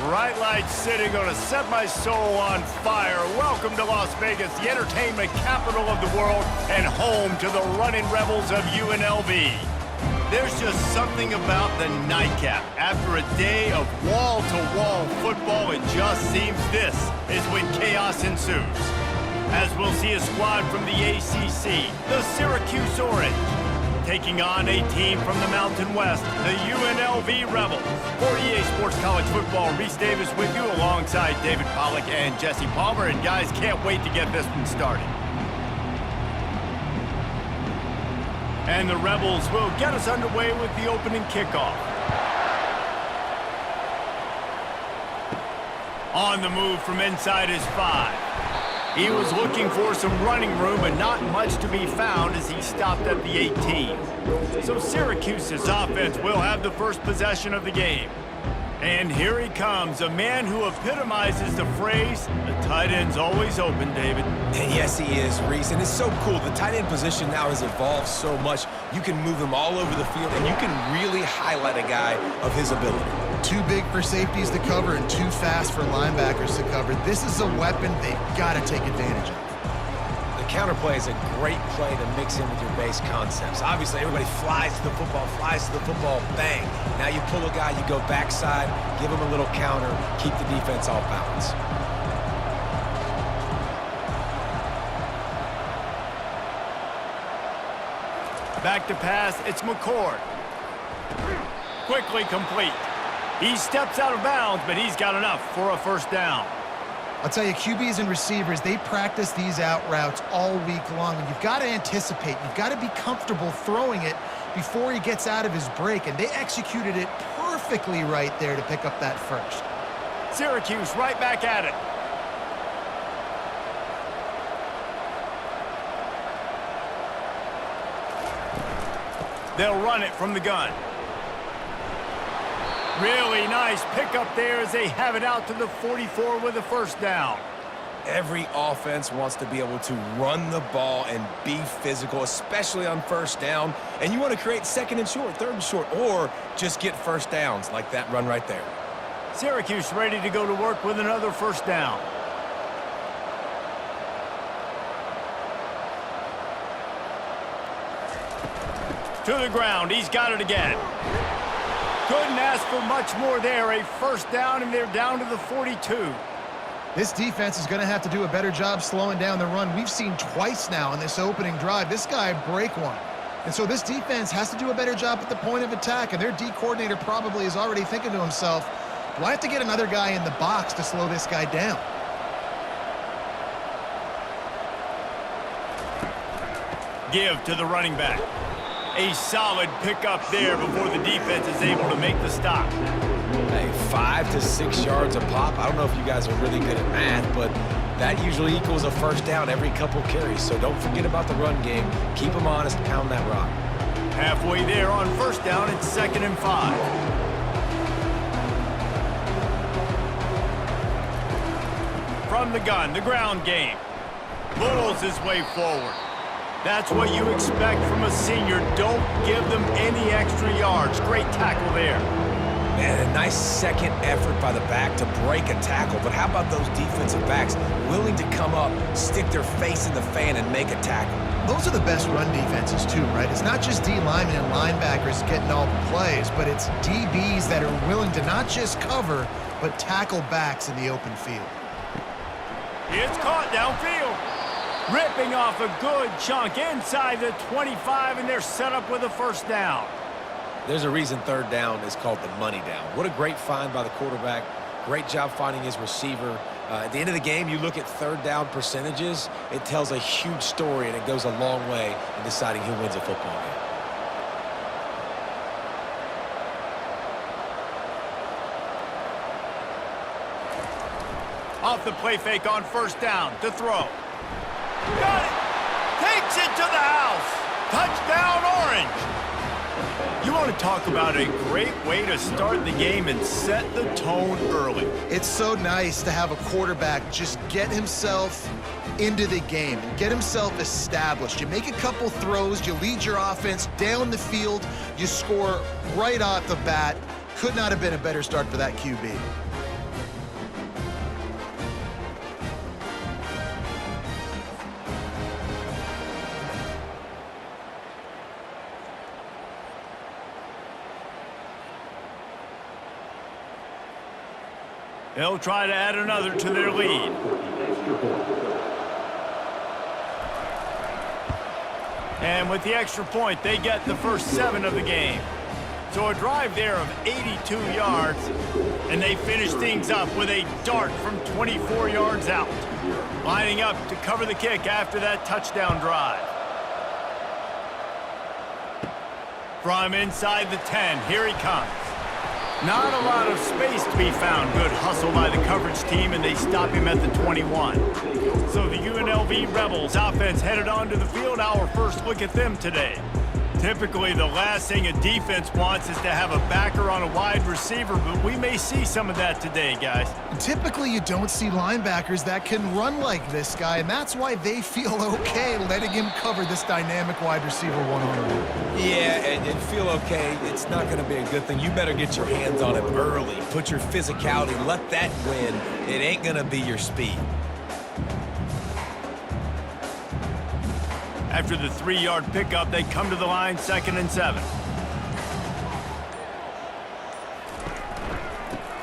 Bright lights city, gonna set my soul on fire. Welcome to Las Vegas, the entertainment capital of the world and home to the running rebels of UNLV. There's just something about the nightcap. After a day of wall-to-wall football, it just seems this is when chaos ensues. As we'll see a squad from the ACC, the Syracuse Orange, taking on a team from the Mountain West, the UNLV Rebels. For EA Sports College Football, Reese Davis with you alongside David Pollack and Jesse Palmer. And guys, can't wait to get this one started. And the Rebels will get us underway with the opening kickoff. On the move from inside his 5. He was looking for some running room, but not much to be found as he stopped at the 18. So Syracuse's offense will have the first possession of the game. And here he comes, a man who epitomizes the phrase, the tight end's always open, David. And yes, he is, Reese. And it's so cool. The tight end position now has evolved so much. You can move him all over the field, and you can really highlight a guy of his ability. Too big for safeties to cover and too fast for linebackers to cover. This is a weapon they've got to take advantage of. The counterplay is a great play to mix in with your base concepts. Obviously, everybody flies to the football, bang. Now you pull a guy, you go backside, give him a little counter, keep the defense off balance. Back to pass, it's McCord. Quickly complete. He steps out of bounds, but he's got enough for a first down. I'll tell you, QBs and receivers, they practice these out routes all week long, and you've got to anticipate. You've got to be comfortable throwing it before he gets out of his break, and they executed it perfectly right there to pick up that first. Syracuse right back at it. They'll run it from the gun. Really nice pickup there as they have it out to the 44 with a first down. Every offense wants to be able to run the ball and be physical, especially on first down. And you want to create second and short, third and short, or just get first downs like that run right there. Syracuse ready to go to work with another first down. To the ground, he's got it again. Couldn't ask for much more there. A first down, and they're down to the 42. This defense is going to have to do a better job slowing down the run. We've seen twice now in this opening drive. This guy break one. And so this defense has to do a better job at the point of attack, and their D coordinator probably is already thinking to himself, do I have to get another guy in the box to slow this guy down? Give to the running back. A solid pickup there before the defense is able to make the stop. Hey, 5 to 6 yards a pop. I don't know if you guys are really good at math, but that usually equals a first down every couple carries. So don't forget about the run game. Keep them honest, pound that rock. Halfway there on first down, it's 2nd and 5. From the gun, the ground game. Bulls his way forward. That's what you expect from a senior. Don't give them any extra yards. Great tackle there. Man, a nice second effort by the back to break a tackle. But how about those defensive backs willing to come up, stick their face in the fan, and make a tackle? Those are the best run defenses too, right? It's not just D linemen and linebackers getting all the plays, but it's DBs that are willing to not just cover, but tackle backs in the open field. It's caught downfield. Ripping off a good chunk inside the 25, and they're set up with a first down. There's a reason third down is called the money down. What a great find by the quarterback. Great job finding his receiver. At the end of the game, you look at third down percentages. It tells a huge story, and it goes a long way in deciding who wins a football game. Off the play fake on first down to throw. Got it! Takes it to the house! Touchdown, Orange! You want to talk about a great way to start the game and set the tone early. It's so nice to have a quarterback just get himself into the game and get himself established. You make a couple throws, you lead your offense down the field, you score right off the bat. Could not have been a better start for that QB. They'll try to add another to their lead. And with the extra point, they get the first 7 of the game. So a drive there of 82 yards, and they finish things up with a dart from 24 yards out. Lining up to cover the kick after that touchdown drive. From inside the 10, here he comes. Not a lot of space to be found. Good hustle by the coverage team, and they stop him at the 21. So the UNLV Rebels offense headed onto the field. Our first look at them today. Typically, the last thing a defense wants is to have a backer on a wide receiver, but we may see some of that today, guys. Typically, you don't see linebackers that can run like this guy, and that's why they feel okay letting him cover this dynamic wide receiver one-on-one. Yeah, and feel okay. It's not going to be a good thing. You better get your hands on him early. Put your physicality. Let that win. It ain't going to be your speed. After the 3-yard pickup, they come to the line, 2nd and 7.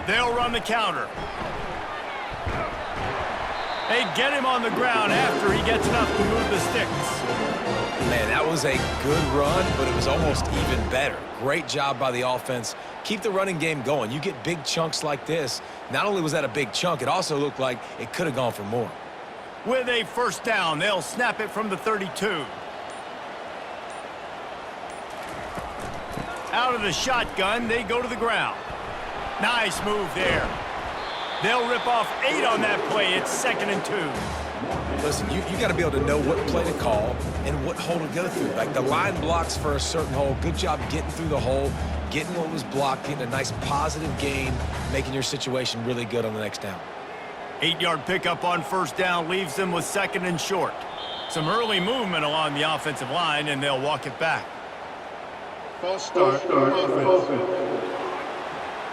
They'll run the counter. They get him on the ground after he gets enough to move the sticks. Man, that was a good run, but it was almost even better. Great job by the offense. Keep the running game going. You get big chunks like this. Not only was that a big chunk, it also looked like it could have gone for more. With a first down, they'll snap it from the 32. Out of the shotgun, they go to the ground. Nice move there. They'll rip off 8 on that play. It's 2nd and 2. Listen, you got to be able to know what play to call and what hole to go through. Like the line blocks for a certain hole. Good job getting through the hole, getting what was blocked, getting a nice positive gain, making your situation really good on the next down. 8-yard pickup on first down leaves them with 2nd and short. Some early movement along the offensive line, and they'll walk it back. False start. Offense.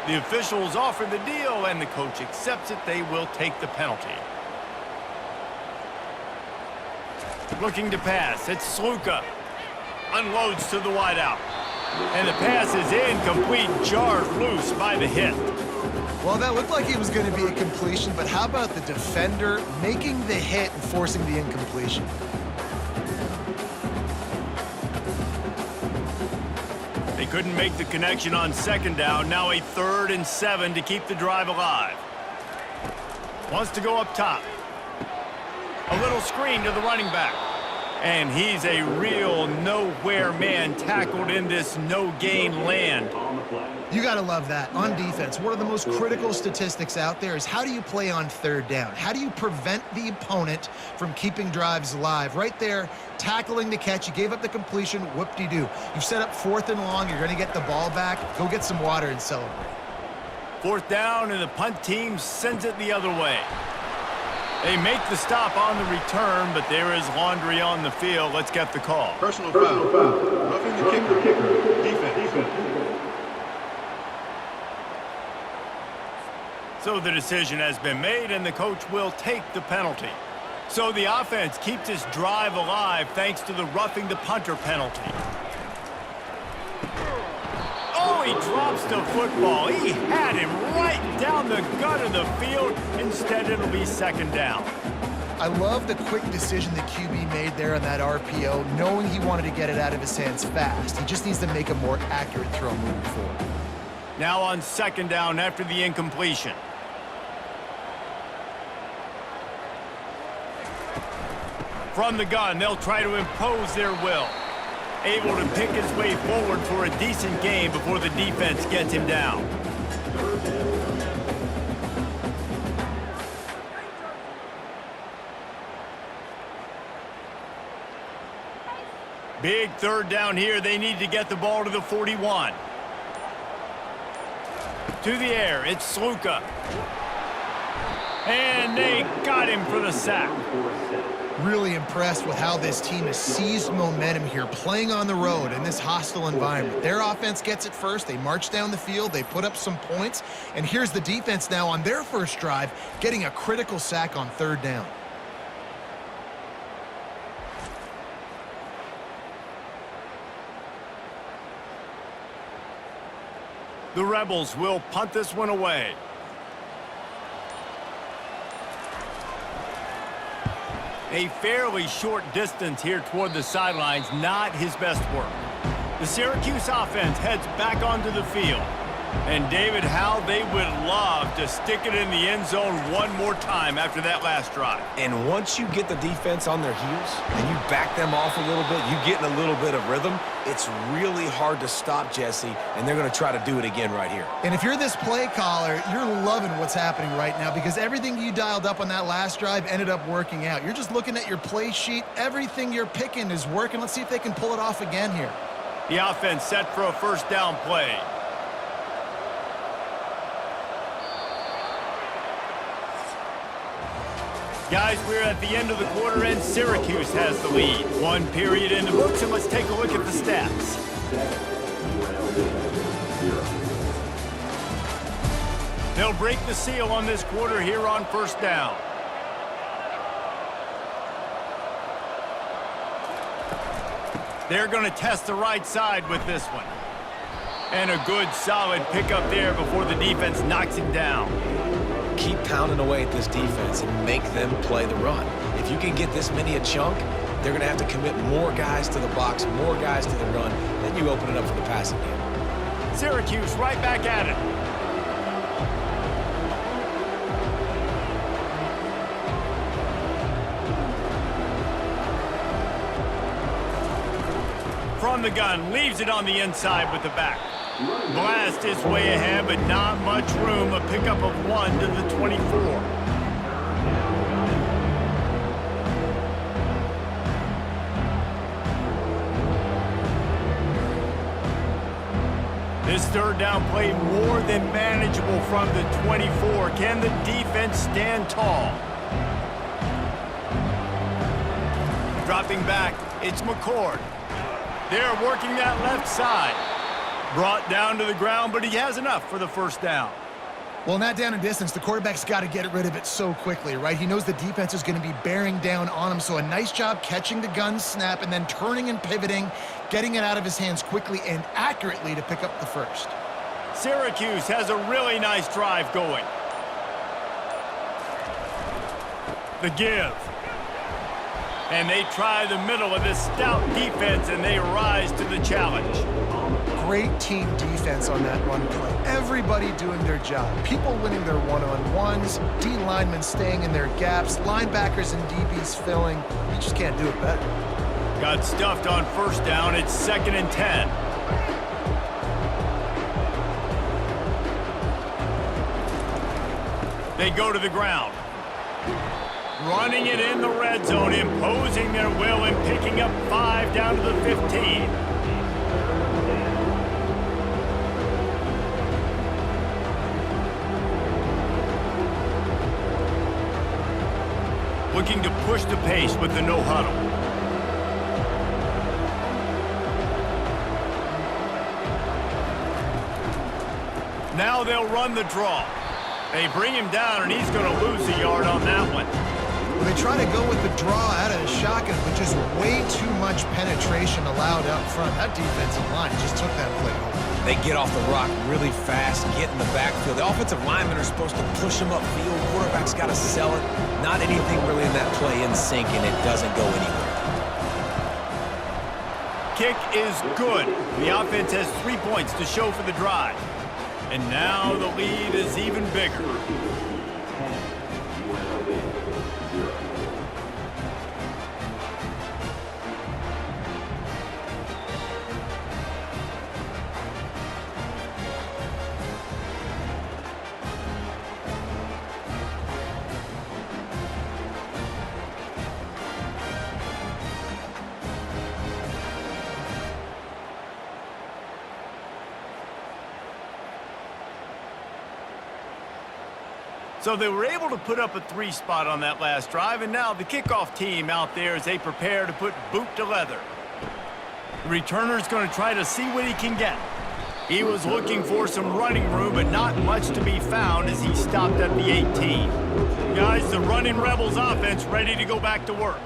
The officials offer the deal, and the coach accepts it. They will take the penalty. Looking to pass. It's Sluka. Unloads to the wideout. And the pass is incomplete, jarred loose by the hit. Well, that looked like it was going to be a completion, but how about the defender making the hit and forcing the incompletion? They couldn't make the connection on 2nd down. Now a 3rd and 7 to keep the drive alive. Wants to go up top. A little screen to the running back. And he's a real nowhere man, tackled in this no-gain land. You got to love that. On defense, one of the most critical statistics out there is how do you play on 3rd down? How do you prevent the opponent from keeping drives alive? Right there, tackling the catch. You gave up the completion. Whoop-de-doo. You've set up 4th and long. You're going to get the ball back. Go get some water and celebrate. 4th down, and the punt team sends it the other way. They make the stop on the return, but there is laundry on the field. Let's get the call. Personal foul. Roughing the kicker. Defense. So the decision has been made, and the coach will take the penalty. So the offense keeps this drive alive thanks to the roughing the punter penalty. Oh, he drops the football. He had him right down the gut of the field. Instead, it'll be 2nd down. I love the quick decision the QB made there on that RPO, knowing he wanted to get it out of his hands fast. He just needs to make a more accurate throw moving forward. Now on 2nd down after the incompletion. From the gun, they'll try to impose their will. Able to pick his way forward for a decent gain before the defense gets him down. Big 3rd down here. They need to get the ball to the 41. To the air, it's Sluka. And they got him for the sack. Really impressed with how this team has seized momentum here, playing on the road in this hostile environment. Their offense gets it first. They march down the field. They put up some points. And here's the defense now on their first drive, getting a critical sack on 3rd down. The Rebels will punt this one away. A fairly short distance here toward the sidelines, not his best work. The Syracuse offense heads back onto the field. And David, how they would love to stick it in the end zone one more time after that last drive. And once you get the defense on their heels and you back them off a little bit, you get in a little bit of rhythm, it's really hard to stop, Jesse, and they're going to try to do it again right here. And if you're this play caller, you're loving what's happening right now because everything you dialed up on that last drive ended up working out. You're just looking at your play sheet. Everything you're picking is working. Let's see if they can pull it off again here. The offense set for a first down play. Guys, we're at the end of the quarter, and Syracuse has the lead. One period in the books, and let's take a look at the stats. They'll break the seal on this quarter here on first down. They're going to test the right side with this one. And a good, solid pickup there before the defense knocks him down. Keep pounding away at this defense and make them play the run. If you can get this many a chunk, they're going to have to commit more guys to the box, more guys to the run, then you open it up for the passing game. Syracuse right back at it. From the gun, leaves it on the inside with the back. Blast his way ahead, but not much room. A pickup of 1 to the 24. This third down play more than manageable from the 24. Can the defense stand tall? Dropping back, it's McCord. They're working that left side. Brought down to the ground, but he has enough for the first down. Well, in that down and distance, the quarterback's got to get rid of it so quickly, right? He knows the defense is going to be bearing down on him, so a nice job catching the gun snap and then turning and pivoting, getting it out of his hands quickly and accurately to pick up the first. Syracuse has a really nice drive going. The give. And they try the middle of this stout defense, and they rise to the challenge. Great team defense on that run play. Everybody doing their job. People winning their one-on-ones, D linemen staying in their gaps, linebackers and DBs filling. You just can't do it better. Got stuffed on first down. It's 2nd and 10. They go to the ground. Running it in the red zone, imposing their will and picking up 5 down to the 15. Looking to push the pace with the no huddle. Now they'll run the draw. They bring him down, and he's going to lose a yard on that one. Well, they try to go with the draw out of the shotgun, but just way too much penetration allowed up front. That defensive line just took that play home. They get off the rock really fast, get in the backfield. The offensive linemen are supposed to push them upfield. Quarterback's got to sell it. Not anything really in that play in sync, and it doesn't go anywhere. Kick is good. The offense has 3 points to show for the drive. And now the lead is even bigger. So they were able to put up a 3 spot on that last drive, and now the kickoff team out there as they prepare to put boot to leather. The returner's going to try to see what he can get. He was looking for some running room, but not much to be found as he stopped at the 18. Guys, the running Rebels offense ready to go back to work.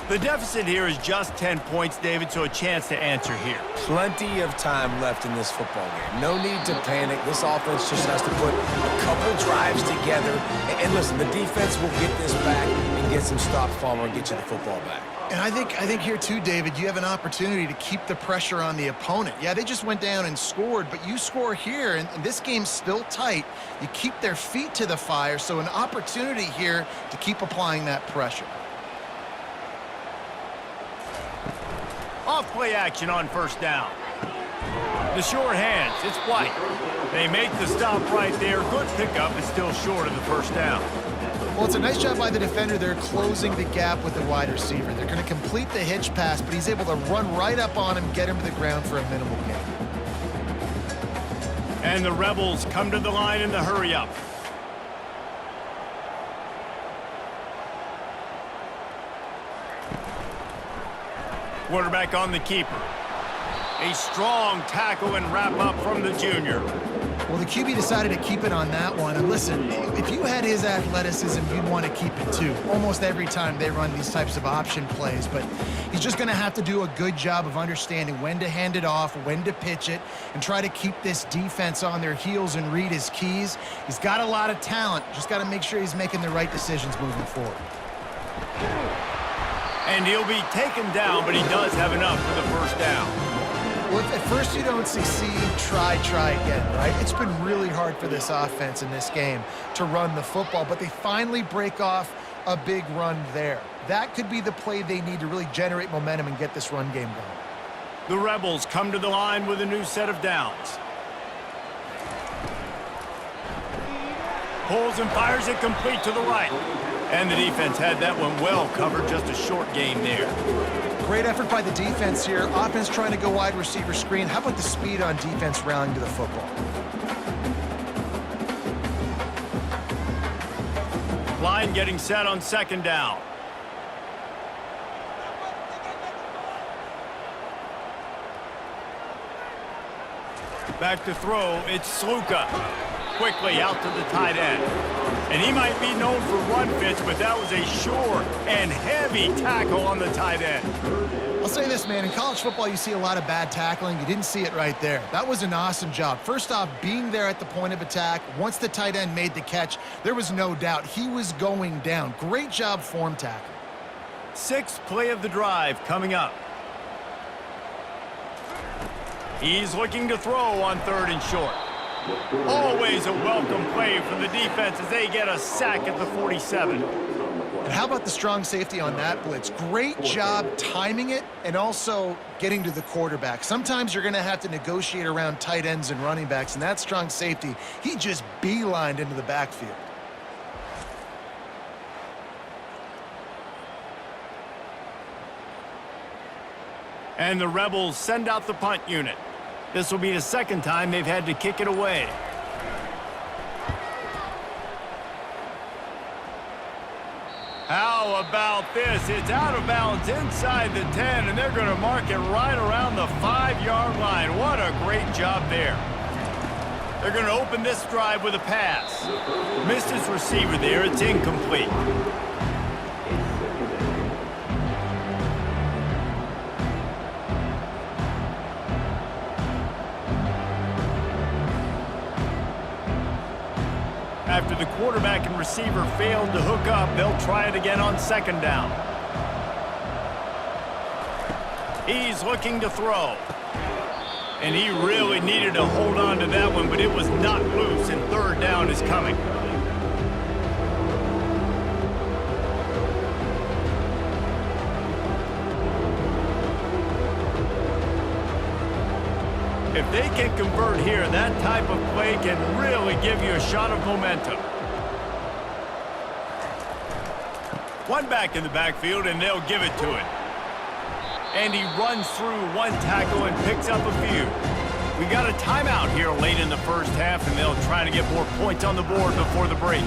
The deficit here is just 10 points, David, so a chance to answer here. Plenty of time left in this football game. No need to panic. This offense just has to put a couple drives together. And listen, the defense will get this back and get some stops following and get you the football back. And I think here too, David, you have an opportunity to keep the pressure on the opponent. Yeah, they just went down and scored, but you score here, and this game's still tight. You keep their feet to the fire, so an opportunity here to keep applying that pressure. Off play action on first down. The short hands, it's White. They make the stop right there. Good pickup, but still short of the first down. Well, it's a nice job by the defender. They're closing the gap with the wide receiver. They're going to complete the hitch pass, but he's able to run right up on him, get him to the ground for a minimal gain. And the Rebels come to the line in the hurry up. Quarterback on the keeper. A strong tackle and wrap up from the junior. Well, the QB decided to keep it on that one. And listen, if you had his athleticism, you'd want to keep it too. Almost every time they run these types of option plays. But he's just going to have to do a good job of understanding when to hand it off, when to pitch it, and try to keep this defense on their heels and read his keys. He's got a lot of talent. Just got to make sure he's making the right decisions moving forward. And he'll be taken down, but he does have enough for the first down. Well, if at first you don't succeed, try again, right? It's been really hard for this offense in this game to run the football, but they finally break off a big run there. That could be the play they need to really generate momentum and get this run game going. The Rebels come to the line with a new set of downs. Pulls and fires it complete to the right. And the defense had that one well covered, just a short gain there. Great effort by the defense here. Offense trying to go wide receiver screen. How about the speed on defense rallying to the football? Line getting set on second down. Back to throw, it's Sluka. Quickly out to the tight end. And he might be known for run fits, but that was a short and heavy tackle on the tight end. I'll say this, man. In college football, you see a lot of bad tackling. You didn't see it right there. That was an awesome job. First off, being there at the point of attack. Once the tight end made the catch, there was no doubt he was going down. Great job form tackle. Sixth play of the drive coming up. He's looking to throw on third and short. Always a welcome play for the defense as they get a sack at the 47. And how about the strong safety on that blitz? Great job timing it and also getting to the quarterback. Sometimes you're going to have to negotiate around tight ends and running backs, and that strong safety, he just beelined into the backfield. And the Rebels send out the punt unit. This will be the second time they've had to kick it away. How about this? It's out of bounds inside the 10, and they're going to mark it right around the 5-yard line. What a great job there. They're going to open this drive with a pass. Missed his receiver there. It's incomplete. After the quarterback and receiver failed to hook up, they'll try it again on second down. He's looking to throw. And he really needed to hold on to that one, but it was not loose, and third down is coming. If they can convert here, that type of play can really give you a shot of momentum. One back in the backfield, and they'll give it to him. And he runs through one tackle and picks up a few. We got a timeout here late in the first half, and they'll try to get more points on the board before the break.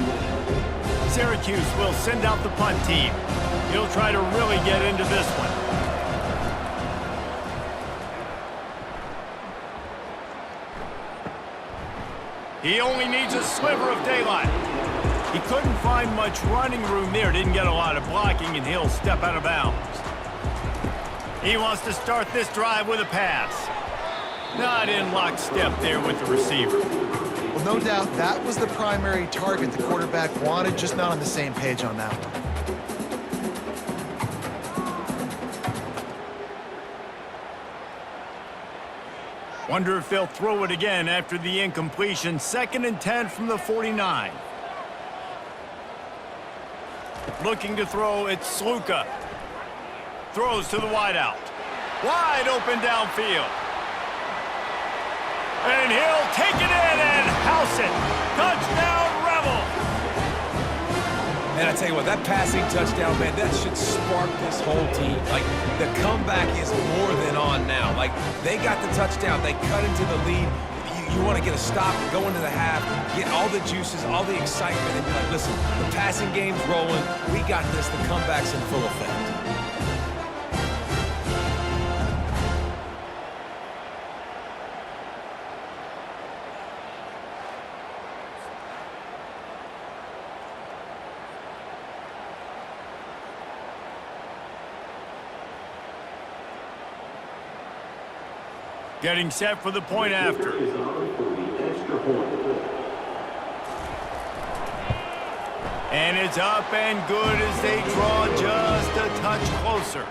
Syracuse will send out the punt team. He'll try to really get into this one. He only needs a sliver of daylight. He couldn't find much running room there. Didn't get a lot of blocking, and he'll step out of bounds. He wants to start this drive with a pass. Not in lockstep there with the receiver. Well, no doubt that was the primary target the quarterback wanted, just not on the same page on that one. Wonder if they'll throw it again after the incompletion. 2nd and 10 from the 49. Looking to throw, it's Sluka. Throws to the wideout. Wide open downfield. And he'll take it in and house it. Touchdown, Rebels! And I tell you what, that passing touchdown, man, that should spark this whole team. Like, the comeback is more than on now. Like, they got the touchdown. They cut into the lead. You want to get a stop, go into the half, get all the juices, all the excitement, and be like, listen, the passing game's rolling. We got this. The comeback's in full effect. Getting set for the point after. And it's up and good as they draw just a touch closer.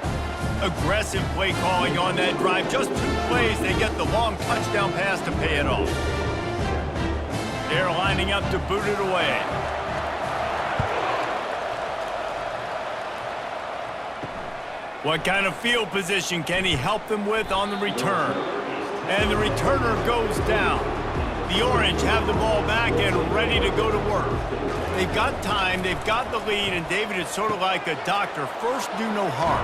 Aggressive play calling on that drive. Just 2 plays, they get the long touchdown pass to pay it off. They're lining up to boot it away. What kind of field position can he help them with on the return? And the returner goes down. The Orange have the ball back and ready to go to work. They've got time, they've got the lead, and David, it's sort of like a doctor. First, do no harm.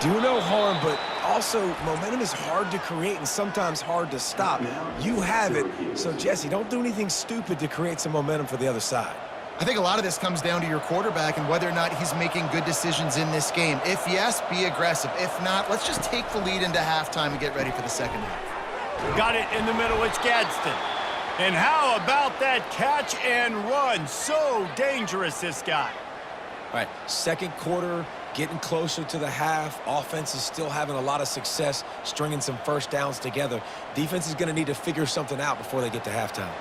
Do no harm, but also momentum is hard to create and sometimes hard to stop. You have it, so Jesse, don't do anything stupid to create some momentum for the other side. I think a lot of this comes down to your quarterback and whether or not he's making good decisions in this game. If yes, be aggressive. If not, let's just take the lead into halftime and get ready for the second half. Got it in the middle, it's Gadsden. And how about that catch and run? So dangerous, this guy. All right, second quarter, getting closer to the half. Offense is still having a lot of success stringing some first downs together. Defense is going to need to figure something out before they get to halftime.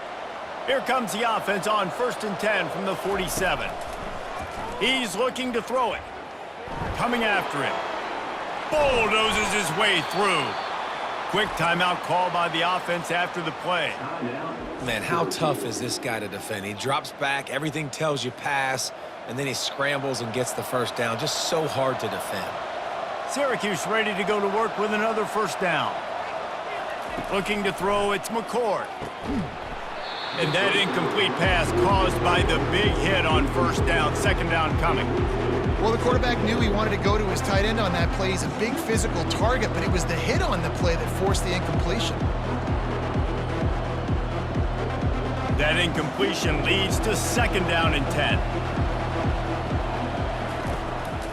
Here comes the offense on 1st and 10 from the 47. He's looking to throw it. Coming after him. Bulldozes his way through. Quick timeout called by the offense after the play. Man, how tough is this guy to defend? He drops back, everything tells you pass, and then he scrambles and gets the first down. Just so hard to defend. Syracuse ready to go to work with another first down. Looking to throw, it's McCord. And that incomplete pass caused by the big hit on first down. Second down coming. Well, the quarterback knew he wanted to go to his tight end on that play. He's a big physical target, but it was the hit on the play that forced the incompletion. That incompletion leads to 2nd down and 10.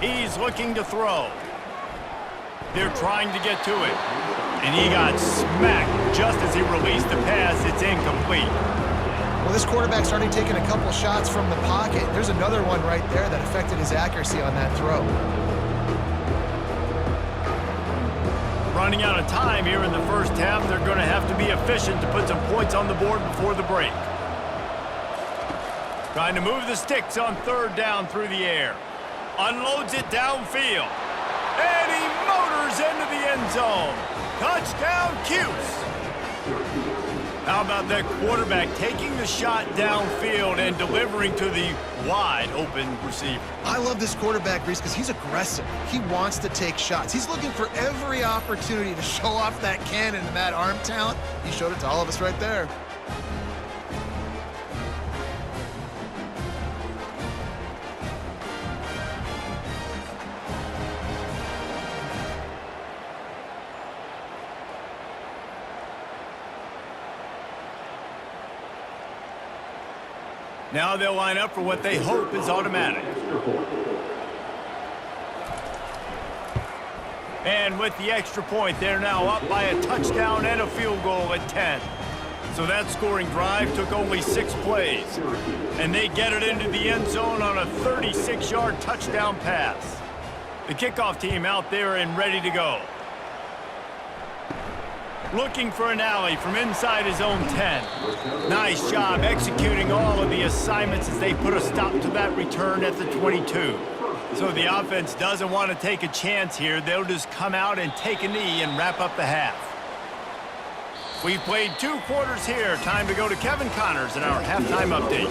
He's looking to throw. They're trying to get to it. And he got smacked just as he released the pass. It's incomplete. Well, this quarterback started taking a couple shots from the pocket. There's another one right there that affected his accuracy on that throw. Running out of time here in the first half. They're going to have to be efficient to put some points on the board before the break. Trying to move the sticks on 3rd down through the air. Unloads it downfield. And he motors into the end zone. Touchdown, Cuse. How about that quarterback taking the shot downfield and delivering to the wide open receiver? I love this quarterback, Reese, because he's aggressive. He wants to take shots. He's looking for every opportunity to show off that cannon and that arm talent. He showed it to all of us right there. Now they'll line up for what they hope is automatic. And with the extra point, they're now up by a touchdown and a field goal at 10. So that scoring drive took only 6 plays. And they get it into the end zone on a 36-yard touchdown pass. The kickoff team out there and ready to go. Looking for an alley from inside his own 10. Nice job executing all of the assignments as they put a stop to that return at the 22. So the offense doesn't want to take a chance here. They'll just come out and take a knee and wrap up the half. We've played 2 quarters here. Time to go to Kevin Connors in our halftime update.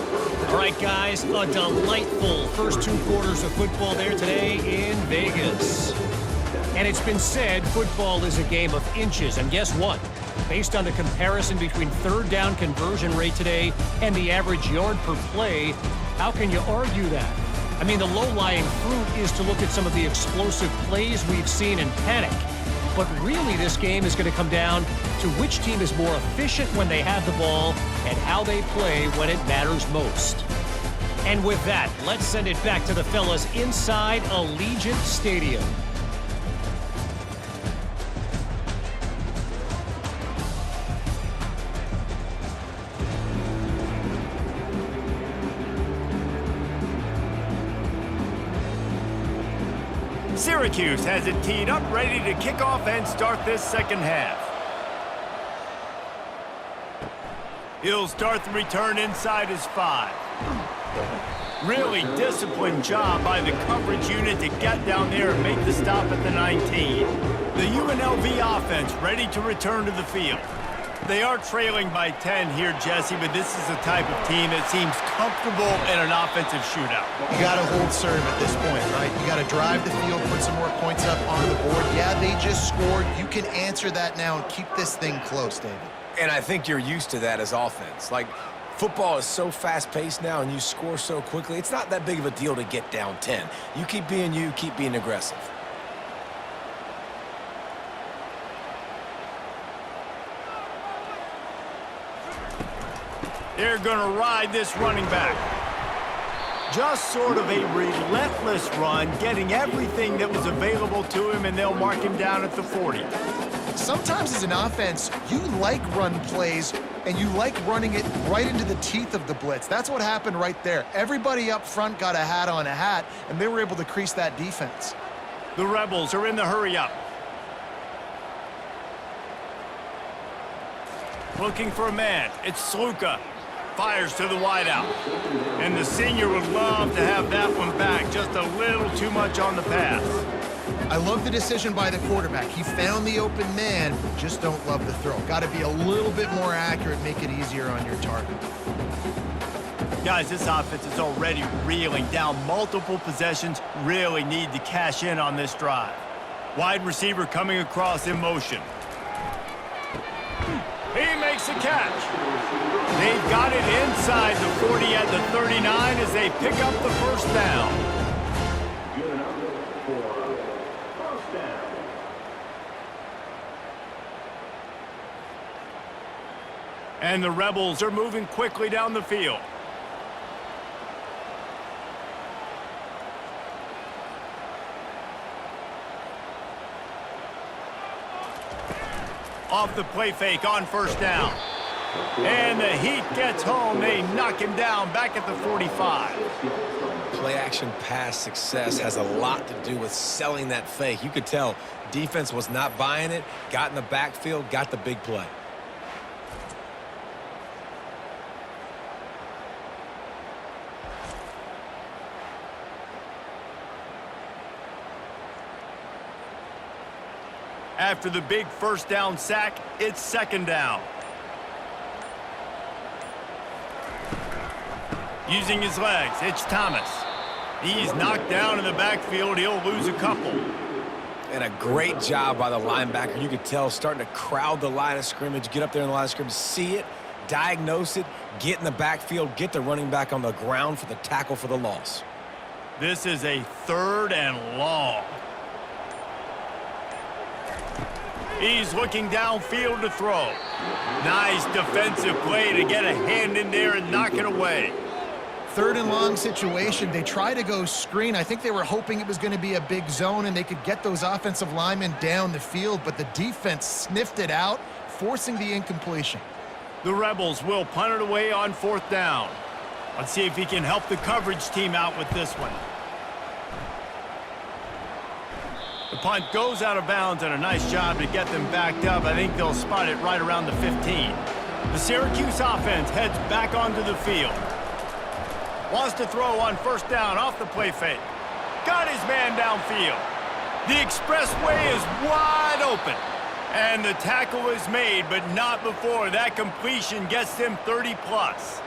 All right, guys, a delightful first 2 quarters of football there today in Vegas. And it's been said football is a game of inches. And guess what? Based on the comparison between third down conversion rate today and the average yard per play, how can you argue that? I mean, the low-lying fruit is to look at some of the explosive plays we've seen in panic. But really, this game is going to come down to which team is more efficient when they have the ball and how they play when it matters most. And with that, let's send it back to the fellas inside Allegiant Stadium. Syracuse has it teed up, ready to kick off and start this second half. He'll start the return inside his 5. Really disciplined job by the coverage unit to get down there and make the stop at the 19. The UNLV offense ready to return to the field. They are trailing by 10 here, Jesse, but this is the type of team that seems comfortable in an offensive shootout. You got to hold serve at this point, right? You got to drive the field, put some more points up on the board. Yeah, they just scored. You can answer that now and keep this thing close, David. And I think you're used to that as offense. Like, football is so fast-paced now and you score so quickly, it's not that big of a deal to get down 10. You keep being aggressive. They're going to ride this running back. Just sort of a relentless run, getting everything that was available to him, and they'll mark him down at the 40. Sometimes as an offense, you like run plays, and you like running it right into the teeth of the blitz. That's what happened right there. Everybody up front got a hat on a hat, and they were able to crease that defense. The Rebels are in the hurry-up. Looking for a man. It's Sluka. Fires to the wideout. And the senior would love to have that one back. Just a little too much on the pass. I love the decision by the quarterback. He found the open man, just don't love the throw. Got to be a little bit more accurate, make it easier on your target. Guys, this offense is already reeling down multiple possessions. Really need to cash in on this drive. Wide receiver coming across in motion. He makes a catch. They've got it inside the 40 at the 39 as they pick up the first down. And the Rebels are moving quickly down the field. Off the play fake on first down. And the Heat gets home. They knock him down back at the 45. Play-action pass success has a lot to do with selling that fake. You could tell defense was not buying it, got in the backfield, got the big play. After the big first down sack, it's second down. Using his legs, it's Thomas. He's knocked down in the backfield. He'll lose a couple. And a great job by the linebacker. You could tell starting to crowd the line of scrimmage, get up there in the line of scrimmage, see it, diagnose it, get in the backfield, get the running back on the ground for the tackle for the loss. This is a 3rd and long. He's looking downfield to throw. Nice defensive play to get a hand in there and knock it away. 3rd and long situation. They try to go screen. I think they were hoping it was going to be a big zone and they could get those offensive linemen down the field, but the defense sniffed it out, forcing the incompletion. The Rebels will punt it away on 4th down. Let's see if he can help the coverage team out with this one. The punt goes out of bounds, and a nice job to get them backed up. I think they'll spot it right around the 15. The Syracuse offense heads back onto the field. Wants to throw on first down off the play fake. Got his man downfield. The expressway is wide open. And the tackle is made, but not before that completion gets them 30-plus.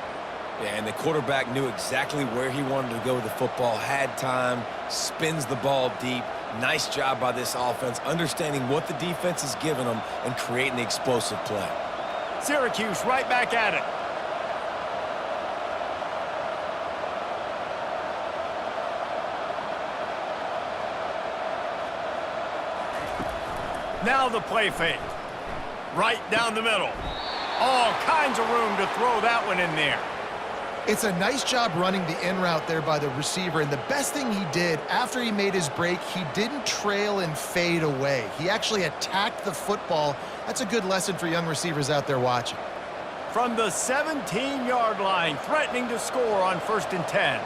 Yeah, and the quarterback knew exactly where he wanted to go with the football, had time, spins the ball deep. Nice job by this offense, understanding what the defense is giving them and creating the explosive play. Syracuse right back at it. Now the play fake. Right down the middle. All kinds of room to throw that one in there. It's a nice job running the in route there by the receiver, and the best thing he did after he made his break, he didn't trail and fade away. He actually attacked the football. That's a good lesson for young receivers out there watching. From the 17-yard line, threatening to score on 1st and 10.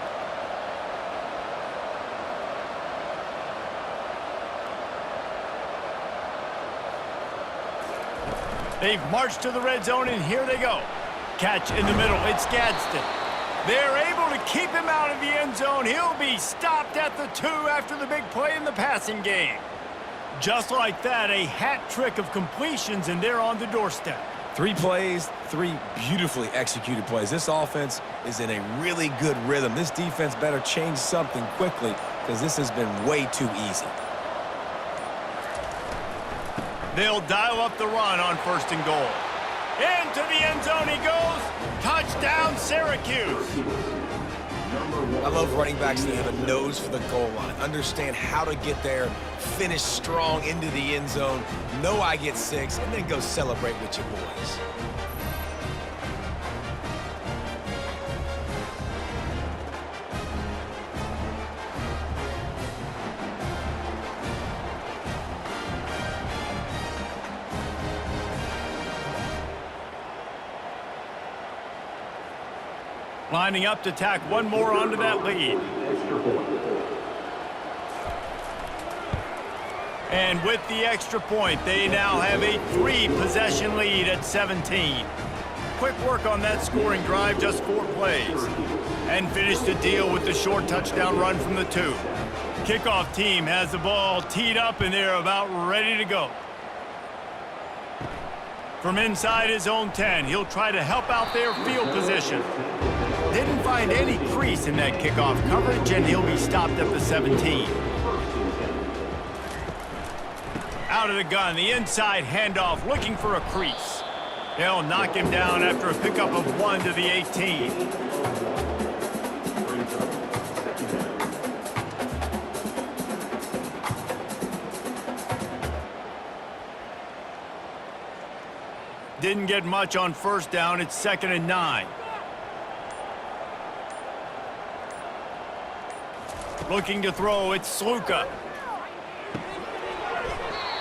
They've marched to the red zone, and here they go. Catch in the middle. It's Gadsden. They're able to keep him out of the end zone. He'll be stopped at the 2 after the big play in the passing game. Just like that, a hat trick of completions, and they're on the doorstep. 3 plays, 3 beautifully executed plays. This offense is in a really good rhythm. This defense better change something quickly because this has been way too easy. They'll dial up the run on 1st and goal. Into the end zone he goes. Touchdown, Syracuse. I love running backs that have a nose for the goal line. Understand how to get there, finish strong into the end zone, know I get 6, and then go celebrate with your boys. Lining up to tack one more onto that lead. And with the extra point, they now have a 3-possession lead at 17. Quick work on that scoring drive, just 4 plays. And finished the deal with the short touchdown run from the 2. Kickoff team has the ball teed up, and they're about ready to go. From inside his own 10, he'll try to help out their field position. Didn't find any crease in that kickoff coverage, and he'll be stopped at the 17. Out of the gun, the inside handoff, looking for a crease. They'll knock him down after a pickup of 1 to the 18. Didn't get much on 1st down. It's 2nd and 9. Looking to throw, it's Sluka.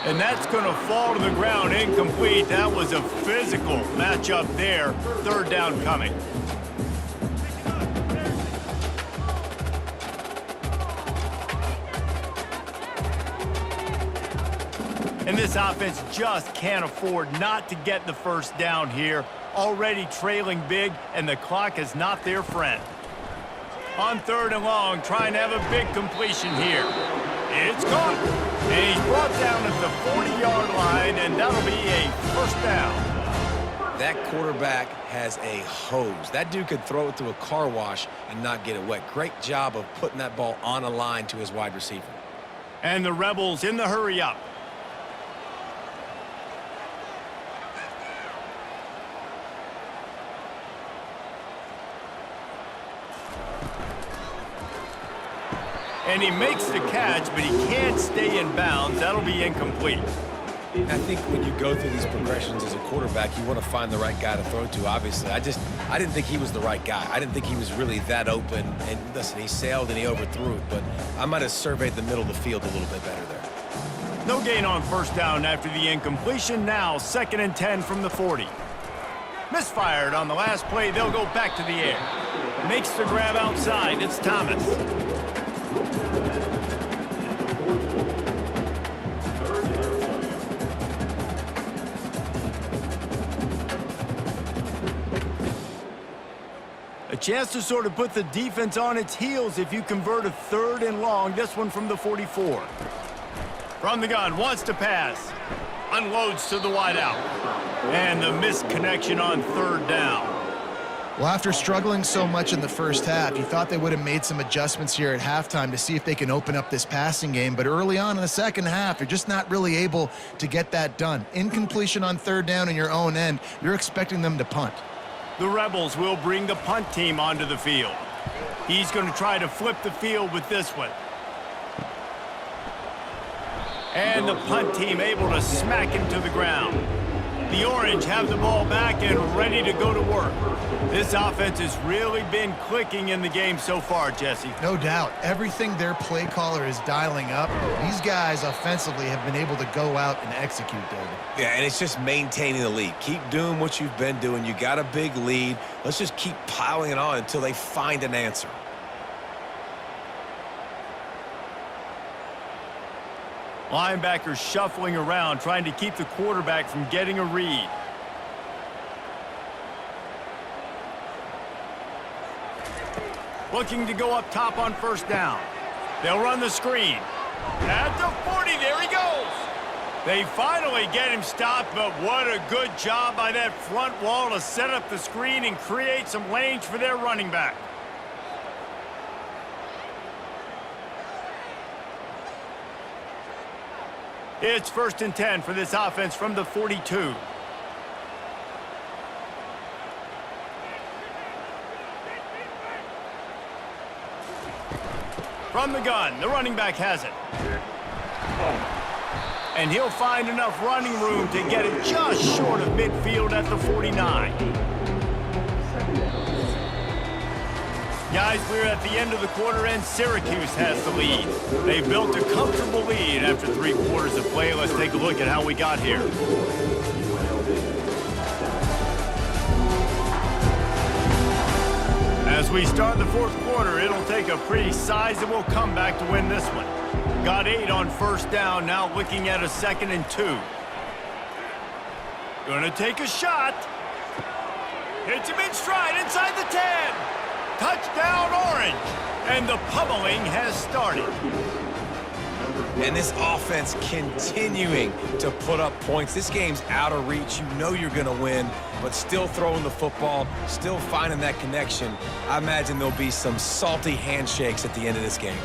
And that's going to fall to the ground, incomplete. That was a physical matchup there. 3rd down coming. And this offense just can't afford not to get the 1st down here. Already trailing big, and the clock is not their friend. On 3rd and long, trying to have a big completion here. It's caught. And he's brought down at the 40-yard line, and that'll be a 1st down. That quarterback has a hose. That dude could throw it through a car wash and not get it wet. Great job of putting that ball on a line to his wide receiver. And the Rebels in the hurry-up. And he makes the catch, but he can't stay in bounds. That'll be incomplete. I think when you go through these progressions as a quarterback, you want to find the right guy to throw to, obviously. I didn't think he was the right guy. I didn't think he was really that open. And listen, he sailed and he overthrew it, but I might have surveyed the middle of the field a little bit better there. No gain on 1st down after the incompletion. Now 2nd and 10 from the 40. Misfired on the last play. They'll go back to the air. Makes the grab outside. It's Thomas. A chance to sort of put the defense on its heels if you convert a 3rd and long. This one from the 44. From the gun, wants to pass. Unloads to the wideout. And the missed connection on 3rd down. Well, after struggling so much in the first half, you thought they would have made some adjustments here at halftime to see if they can open up this passing game. But early on in the second half, you're just not really able to get that done. Incompletion on 3rd down in your own end, you're expecting them to punt. The Rebels will bring the punt team onto the field. He's going to try to flip the field with this one. And the punt team able to smack him to the ground. The Orange have the ball back and ready to go to work. This offense has really been clicking in the game so far, Jesse. No doubt. Everything their play caller is dialing up, these guys offensively have been able to go out and execute, David. Yeah, and it's just maintaining the lead. Keep doing what you've been doing. You got a big lead. Let's just keep piling it on until they find an answer. Linebackers shuffling around, trying to keep the quarterback from getting a read. Looking to go up top on 1st down. They'll run the screen. At the 40, there he goes. They finally get him stopped, but what a good job by that front wall to set up the screen and create some lanes for their running back. It's 1st and 10 for this offense from the 42. From the gun, the running back has it. And he'll find enough running room to get it just short of midfield at the 49. Guys, we're at the end of the quarter, and Syracuse has the lead. They've built a comfortable lead after 3 quarters of play. Let's take a look at how we got here. As we start the 4th quarter, it'll take a pretty sizable comeback to win this one. Got 8 on 1st down, now looking at a 2nd and 2. Gonna take a shot. Hits him in stride inside the 10. Touchdown, Orange! And the pummeling has started. And this offense continuing to put up points. This game's out of reach. You know you're going to win, but still throwing the football, still finding that connection. I imagine there'll be some salty handshakes at the end of this game.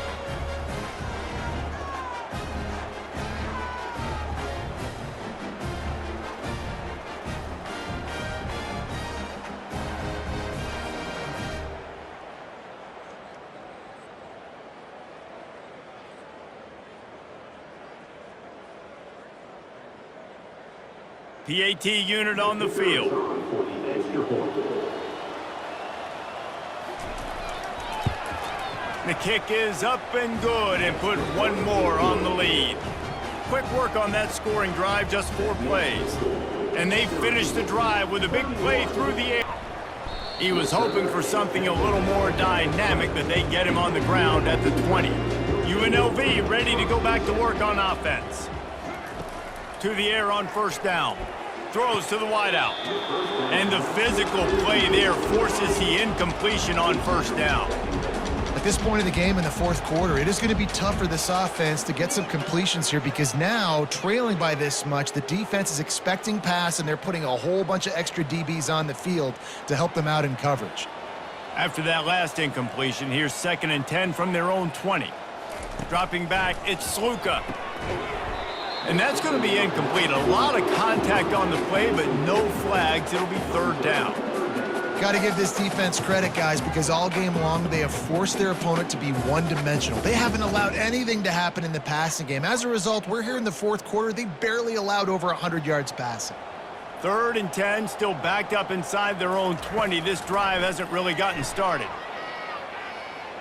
PAT unit on the field. The kick is up and good and put one more on the lead. Quick work on that scoring drive, just 4 plays. And they finished the drive with a big play through the air. He was hoping for something a little more dynamic, but they get him on the ground at the 20. UNLV ready to go back to work on offense. To the air on 1st down. Throws to the wideout. And the physical play there forces the incompletion on 1st down. At this point of the game in the 4th quarter, it is going to be tough for this offense to get some completions here because now, trailing by this much, the defense is expecting pass and they're putting a whole bunch of extra DBs on the field to help them out in coverage. After that last incompletion, here's 2nd and 10 from their own 20. Dropping back, it's Sluka. And that's going to be incomplete. A lot of contact on the play, but no flags. It'll be 3rd down. Got to give this defense credit, guys, because all game long they have forced their opponent to be one-dimensional. They haven't allowed anything to happen in the passing game. As a result, we're here in the 4th quarter. They barely allowed over 100 yards passing. 3rd and 10, still backed up inside their own 20. This drive hasn't really gotten started.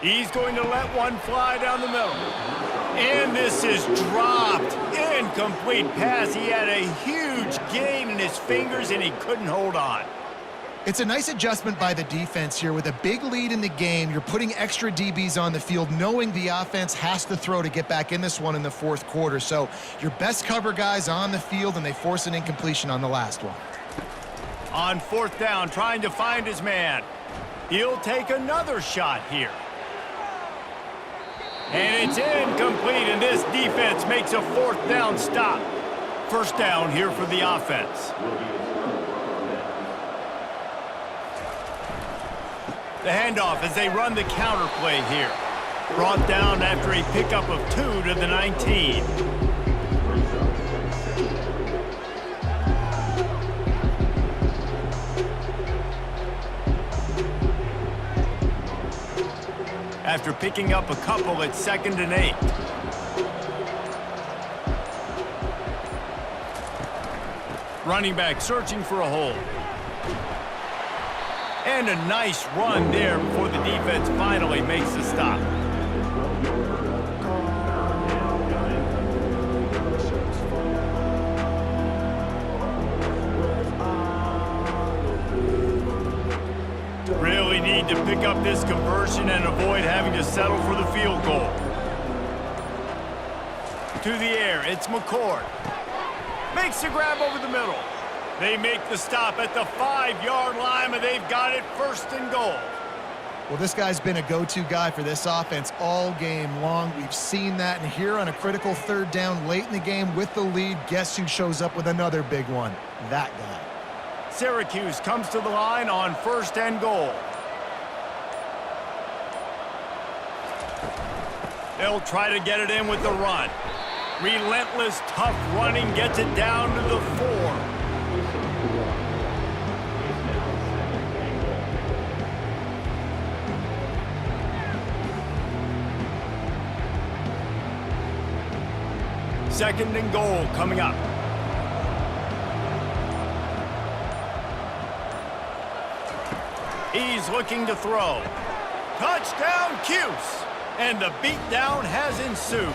He's going to let one fly down the middle. And this is dropped. Incomplete pass. He had a huge gain in his fingers, and he couldn't hold on. It's a nice adjustment by the defense here. With a big lead in the game, you're putting extra DBs on the field, knowing the offense has to throw to get back in this one in the 4th quarter. So your best cover guys on the field, and they force an incompletion on the last one. On 4th down, trying to find his man. He'll take another shot here. And it's incomplete, and this defense makes a fourth down stop. First down here for the offense. The handoff as they run the counter play here. Brought down after a pickup of 2 to the 19. After picking up a couple, it's 2nd and 8. Running back searching for a hole. And a nice run there before the defense finally makes the stop. Really need to pick up this conversion and avoid having to settle for the field goal. To the air, it's McCord. Makes the grab over the middle. They make the stop at the 5-yard line, and they've got it 1st and goal. Well, this guy's been a go-to guy for this offense all game long. We've seen that, and here on a critical 3rd down late in the game with the lead, guess who shows up with another big one? That guy. Syracuse comes to the line on 1st and goal. They'll try to get it in with the run. Relentless, tough running gets it down to the 4. Second and goal coming up. He's looking to throw. Touchdown, Cuse! And the beatdown has ensued.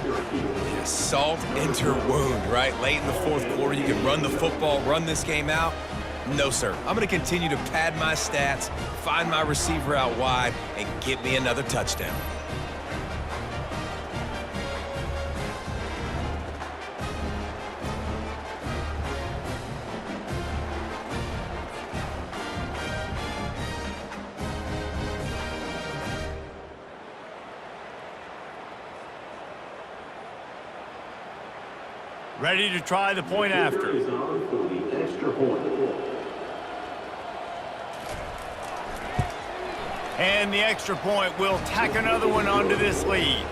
Yeah, salt enter wound, right? Late in the 4th quarter, you can run the football, run this game out. No, sir. I'm going to continue to pad my stats, find my receiver out wide, and get me another touchdown. Ready to try the point after. And the extra point will tack another one onto this lead.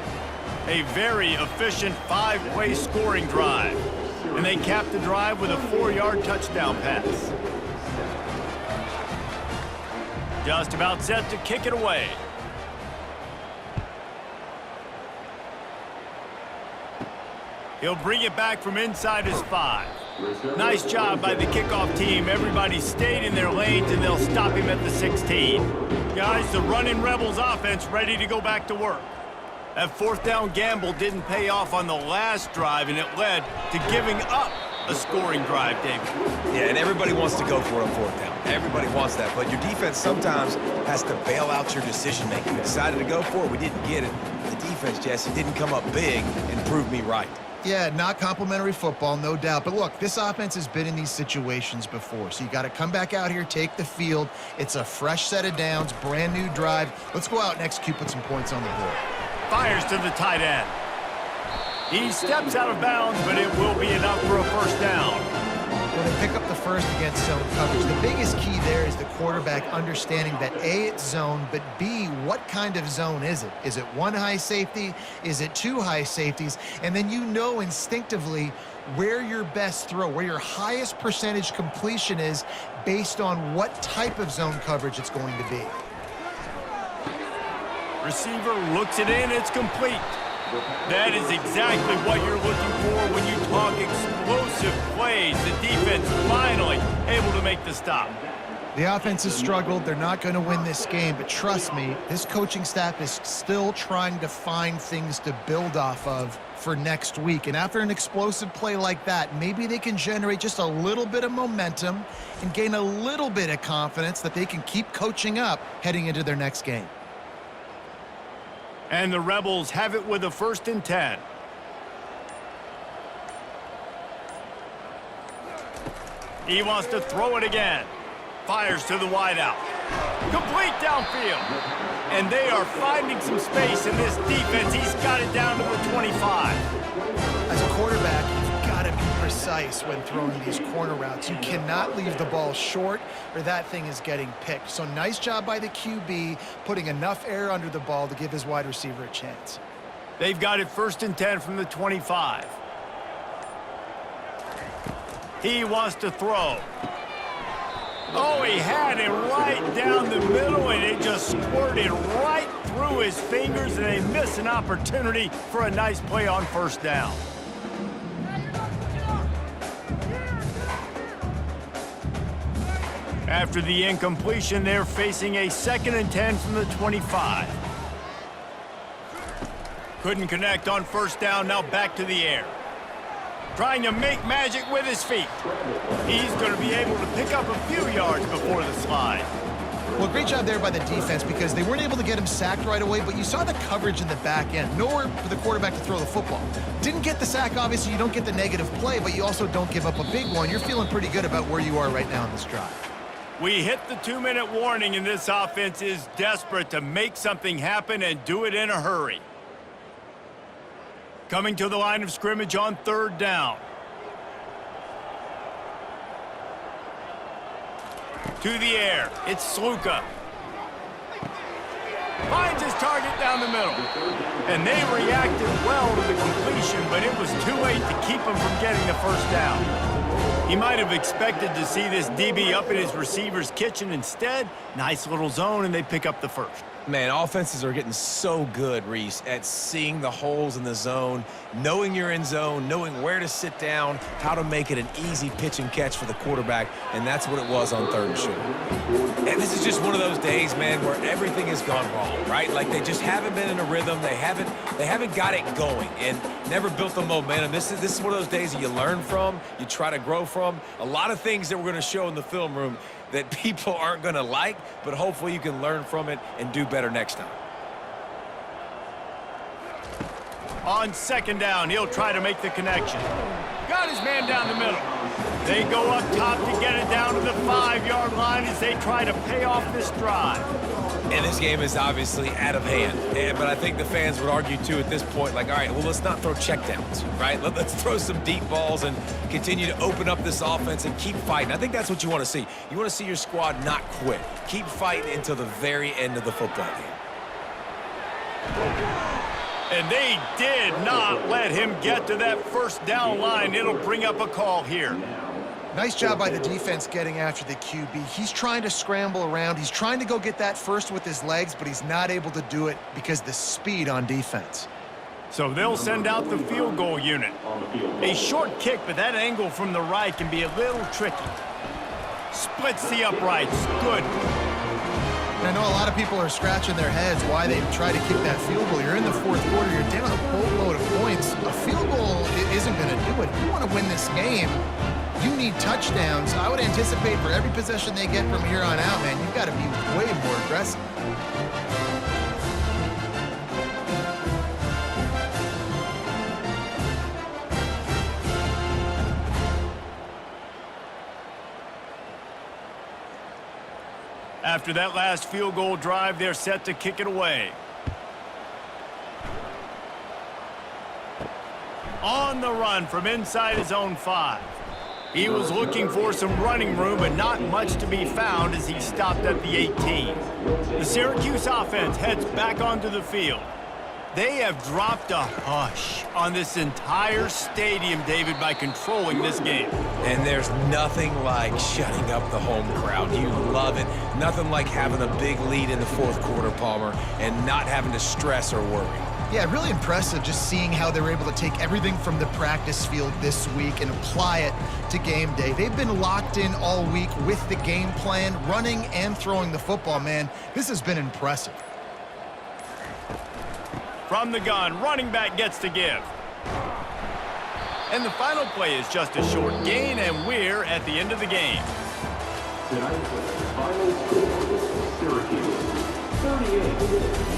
A very efficient 5-play scoring drive. And they cap the drive with a 4-yard touchdown pass. Just about set to kick it away. He'll bring it back from inside his 5. Nice job by the kickoff team. Everybody stayed in their lanes, and they'll stop him at the 16. Guys, the running Rebels offense ready to go back to work. That 4th down gamble didn't pay off on the last drive, and it led to giving up a scoring drive, David. Yeah, and everybody wants to go for it on 4th down. Everybody wants that, but your defense sometimes has to bail out your decision-making. We decided to go for it. We didn't get it. The defense, Jesse, didn't come up big and prove me right. Yeah, not complimentary football, no doubt. But look, this offense has been in these situations before. So you got to come back out here, take the field. It's a fresh set of downs, brand new drive. Let's go out and execute, put some points on the board. Fires to the tight end. He steps out of bounds, but it will be enough for a 1st down. Well, they pick up the first against zone coverage. The biggest key there is the quarterback understanding that A, it's zone, but B, what kind of zone is it? Is it 1 high safety? Is it 2 high safeties? And then you know instinctively where your best throw, where your highest percentage completion is based on what type of zone coverage it's going to be. Receiver looks it in, it's complete. That is exactly what you're looking for when you talk explosive plays. The defense finally able to make the stop. The offense has struggled. They're not going to win this game, but trust me, this coaching staff is still trying to find things to build off of for next week. And after an explosive play like that, maybe they can generate just a little bit of momentum and gain a little bit of confidence that they can keep coaching up heading into their next game. And the Rebels have it with a 1st and 10. He wants to throw it again. Fires to the wideout. Complete downfield. And they are finding some space in this defense. He's got it down to the 25. As a quarterback, you've got to be precise when throwing these corner routes. You cannot leave the ball short or that thing is getting picked. So nice job by the QB putting enough air under the ball to give his wide receiver a chance. They've got it 1st and 10 from the 25. He wants to throw. Oh, he had it right down the middle, and it just squirted right through his fingers, and they miss an opportunity for a nice play on 1st down. After the incompletion, they're facing a 2nd and 10 from the 25. Couldn't connect on 1st down, now back to the air. Trying to make magic with his feet. He's going to be able to pick up a few yards before the slide. Well, great job there by the defense because they weren't able to get him sacked right away, but you saw the coverage in the back end. Nowhere for the quarterback to throw the football. Didn't get the sack, obviously. You don't get the negative play, but you also don't give up a big one. You're feeling pretty good about where you are right now in this drive. We hit the 2-minute warning, and this offense is desperate to make something happen and do it in a hurry. Coming to the line of scrimmage on 3rd down. To the air, it's Sluka. Finds his target down the middle. And they reacted well to the completion, but it was too late to keep him from getting the 1st down. He might have expected to see this DB up in his receiver's kitchen. Instead, nice little zone, and they pick up the 1st. Man, offenses are getting so good, Reese, at seeing the holes in the zone, knowing you're in zone, knowing where to sit down, how to make it an easy pitch and catch for the quarterback, and that's what it was on 3rd and short. And this is just one of those days, man, where everything has gone wrong, right? Like they just haven't been in a rhythm, they haven't got it going, and never built the momentum. This is one of those days that you learn from, you try to grow from. A lot of things that we're going to show in the film room that people aren't going to like, but hopefully you can learn from it and do better next time. On 2nd down, he'll try to make the connection. Got his man down the middle. They go up top to get it down to the 5-yard line as they try to pay off this drive. And this game is obviously out of hand. But I think the fans would argue, too, at this point, like, all right, well, let's not throw checkdowns, right? Let's throw some deep balls and continue to open up this offense and keep fighting. I think that's what you want to see. You want to see your squad not quit. Keep fighting until the very end of the football game. And they did not let him get to that 1st down line. It'll bring up a call here. Nice job by the defense getting after the QB. He's trying to scramble around. He's trying to go get that 1st with his legs, but he's not able to do it because of the speed on defense. So they'll send out the field goal unit. A short kick, but that angle from the right can be a little tricky. Splits the uprights. Good. And I know a lot of people are scratching their heads why they try to kick that field goal. You're in the 4th quarter. You're down a boatload of points. A field goal isn't going to do it. If you want to win this game, you need touchdowns. I would anticipate for every possession they get from here on out, man, you've got to be way more aggressive. After that last field goal drive, they're set to kick it away. On the run from inside his own 5. He was looking for some running room, but not much to be found as he stopped at the 18. The Syracuse offense heads back onto the field. They have dropped a hush on this entire stadium, David, by controlling this game. And there's nothing like shutting up the home crowd. You love it. Nothing like having a big lead in the 4th quarter, Palmer, and not having to stress or worry. Yeah, really impressive just seeing how they were able to take everything from the practice field this week and apply it to game day. They've been locked in all week with the game plan, running and throwing the football, man. This has been impressive. From the gun, running back gets to give. And the final play is just a short gain, and we're at the end of the game. Tonight's final score, Syracuse 38,